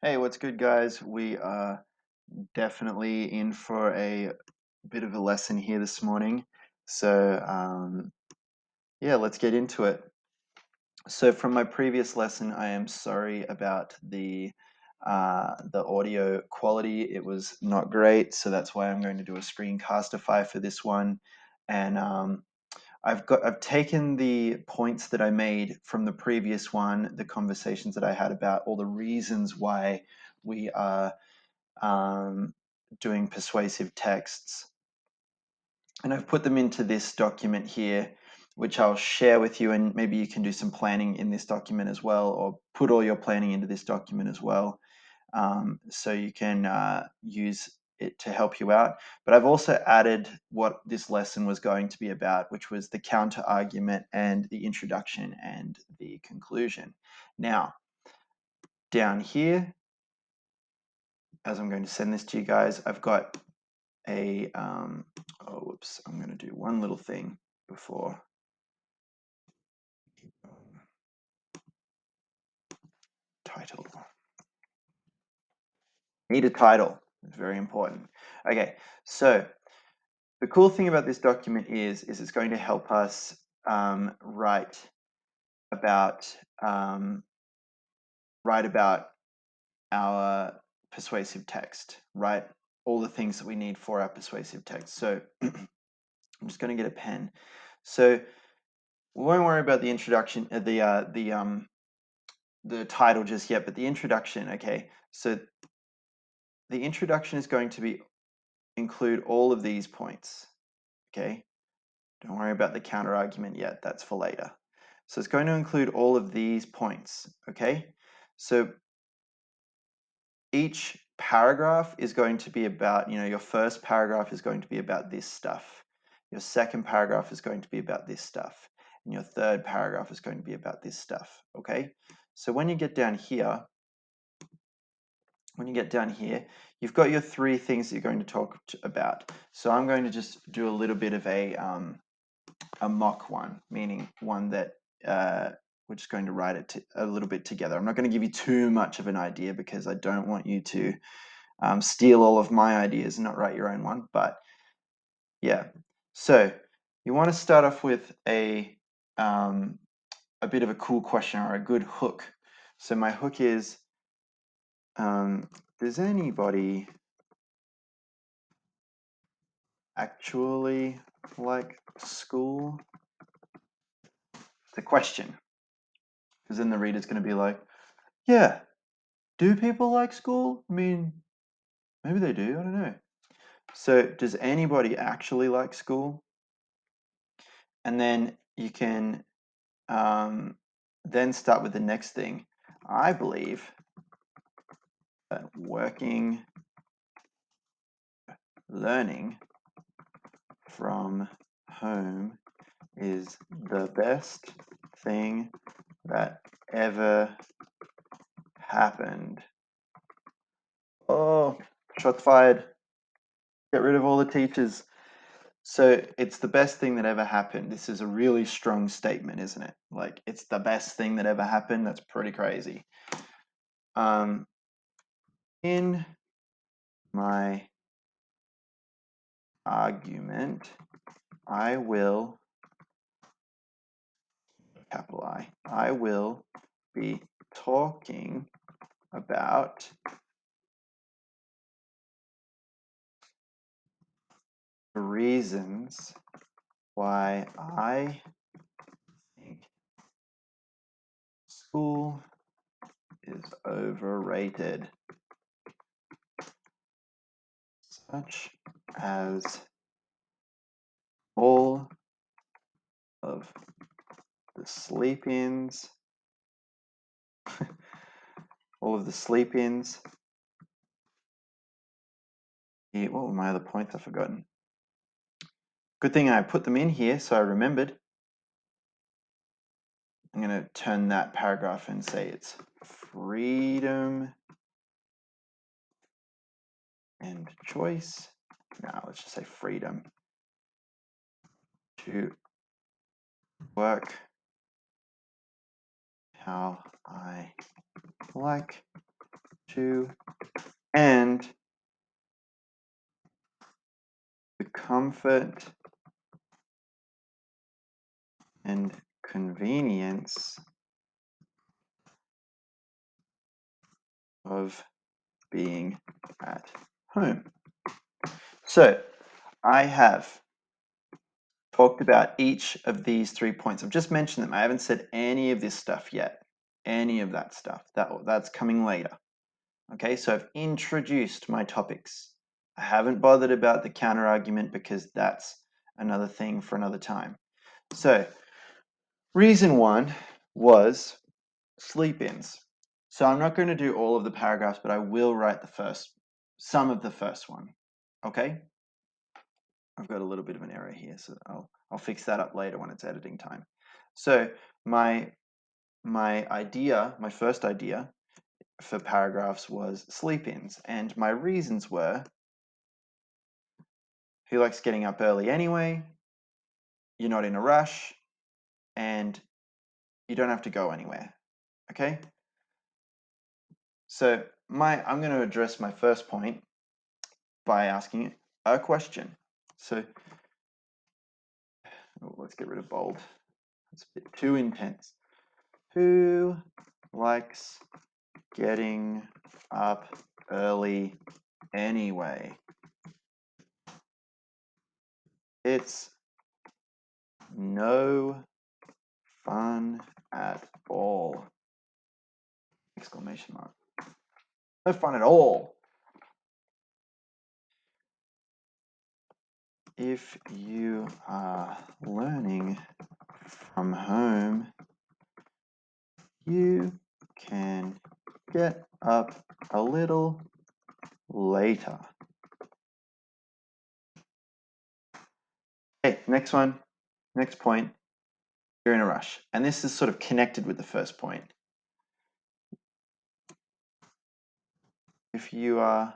Hey, what's good, guys? We are definitely in for a bit of a lesson here this morning. Yeah, let's get into it. So, from my previous lesson, I am sorry about the audio quality. It was not great, so that's why I'm going to do a screencastify for this one. And I've taken the points that I made from the previous one, the conversations that I had about all the reasons why we are doing persuasive texts. And I've put them into this document here, which I'll share with you, and maybe you can do some planning in this document as well, or put all your planning into this document as well, so you can use it to help you out. But I've also added what this lesson was going to be about, which was the counter argument and the introduction and the conclusion. Now, down here, as I'm going to send this to you guys, I've got whoops, I'm going to do one little thing before. Title. Need a title. It's very important. Okay, so the cool thing about this document is it's going to help us write about our persuasive text, right? All the things that we need for our persuasive text. So I'm just going to get a pen. So we won't worry about the introduction, the title just yet, but the introduction. Okay, so the introduction is going to include all of these points. Okay, don't worry about the counter argument yet. That's for later. So it's going to include all of these points. Okay, so each paragraph is going to be about, your first paragraph is going to be about this stuff. Your second paragraph is going to be about this stuff. And your third paragraph is going to be about this stuff. Okay, so when you get down here, you've got your three things that you're going to talk about. So I'm going to just do a little bit of a mock one, meaning one that we're just going to write it a little bit together. I'm not going to give you too much of an idea because I don't want you to steal all of my ideas and not write your own one. But yeah, so you want to start off with a bit of a cool question or a good hook. So my hook is, does anybody actually like school? It's a question, because then the reader's going to be like, yeah, do people like school? I mean, maybe they do, I don't know. So does anybody actually like school? And then you can then start with the next thing. I believe that learning from home is the best thing that ever happened. Oh, shots fired. Get rid of all the teachers. So it's the best thing that ever happened. This is a really strong statement, isn't it? Like, it's the best thing that ever happened. That's pretty crazy. In my argument, I will, capital I will be talking about the reasons why I think school is overrated, such as all of the sleep-ins, all of the sleep-ins. What were my other points? I've forgotten. Good thing I put them in here so I remembered. I'm going to turn that paragraph and say it's freedom and choice. Now let's just say freedom to work how I like to, and the comfort and convenience of being at home. So I have talked about each of these 3 points. I've just mentioned them. I haven't said any of this stuff yet. Any of that stuff. That's coming later. Okay, so I've introduced my topics. I haven't bothered about the counter argument because that's another thing for another time. So reason 1 was sleep-ins. So I'm not going to do all of the paragraphs, but I will write some of the first one. Okay? I've got a little bit of an error here, so I'll fix that up later when it's editing time. So my first idea for paragraphs was sleep-ins, and my reasons were: who likes getting up early anyway? You're not in a rush, and you don't have to go anywhere. Okay? So I'm going to address my first point by asking a question. So let's get rid of bold. It's a bit too intense. Who likes getting up early anyway? It's no fun at all. Exclamation mark. No fun at all. If you are learning from home, you can get up a little later. Okay, next one, next point. You're in a rush. And this is sort of connected with the first point. If you are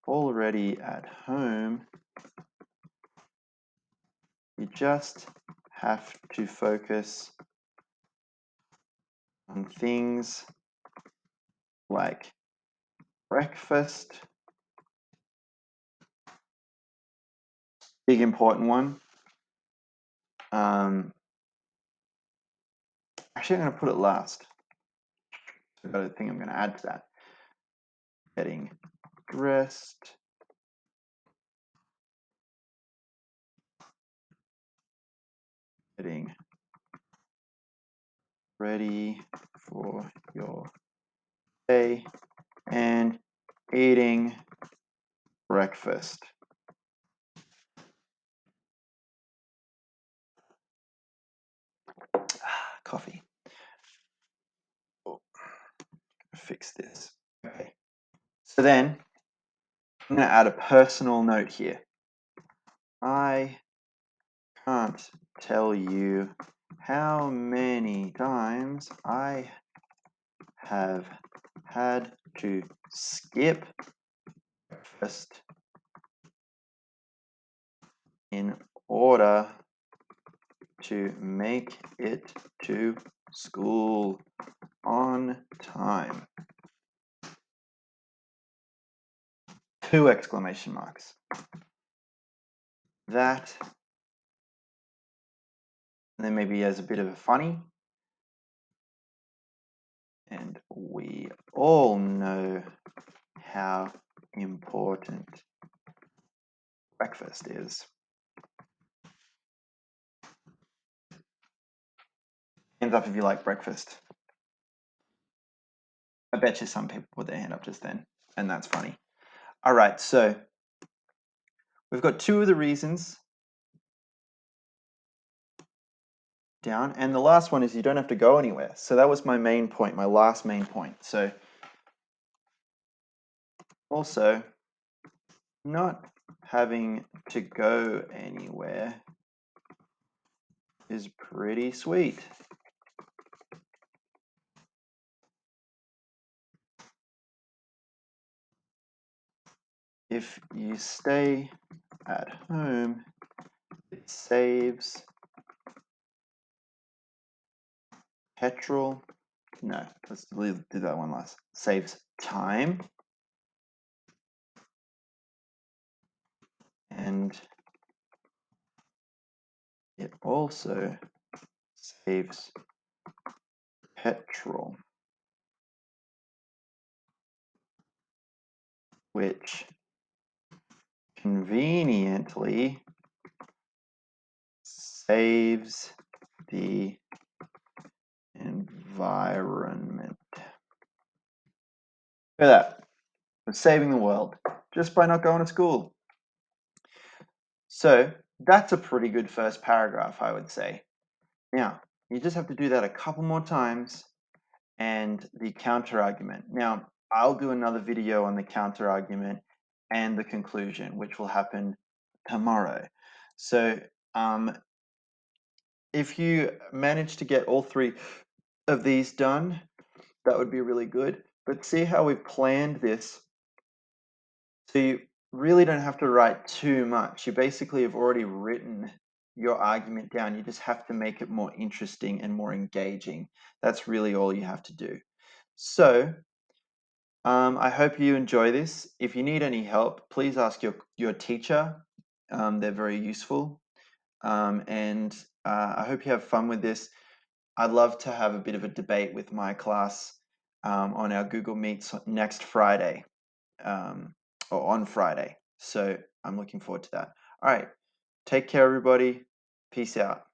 already at home, you just have to focus on things like breakfast. Big important one. Actually, I'm going to put it last. So I've got a thing I'm going to add to that. Getting dressed. Getting ready for your day. And eating breakfast. Coffee. Oh, fix this. Okay. So then I'm going to add a personal note here. I can't tell you how many times I have had to skip breakfast in order to make it to school on time. 2 exclamation marks. That, and then maybe as a bit of a funny. And we all know how important breakfast is. Hands up if you like breakfast. I bet you some people put their hand up just then, and that's funny. All right, so we've got 2 of the reasons down, and the last one is you don't have to go anywhere. So that was my main point, my last main point. So also, not having to go anywhere is pretty sweet. If you stay at home, it saves petrol. No, let's do that one last. Saves time, and it also saves petrol, which conveniently saves the environment. Look at that. We're saving the world just by not going to school. So that's a pretty good first paragraph, I would say. Now, you just have to do that a couple more times and the counter argument. Now, I'll do another video on the counter argument and the conclusion, which will happen tomorrow. So if you manage to get all three of these done, that would be really good. But see how we've planned this. So you really don't have to write too much. You basically have already written your argument down. You just have to make it more interesting and more engaging. That's really all you have to do. So I hope you enjoy this. If you need any help, please ask your teacher. They're very useful. And I hope you have fun with this. I'd love to have a bit of a debate with my class on our Google Meets next Friday or on Friday. So I'm looking forward to that. All right. Take care, everybody. Peace out.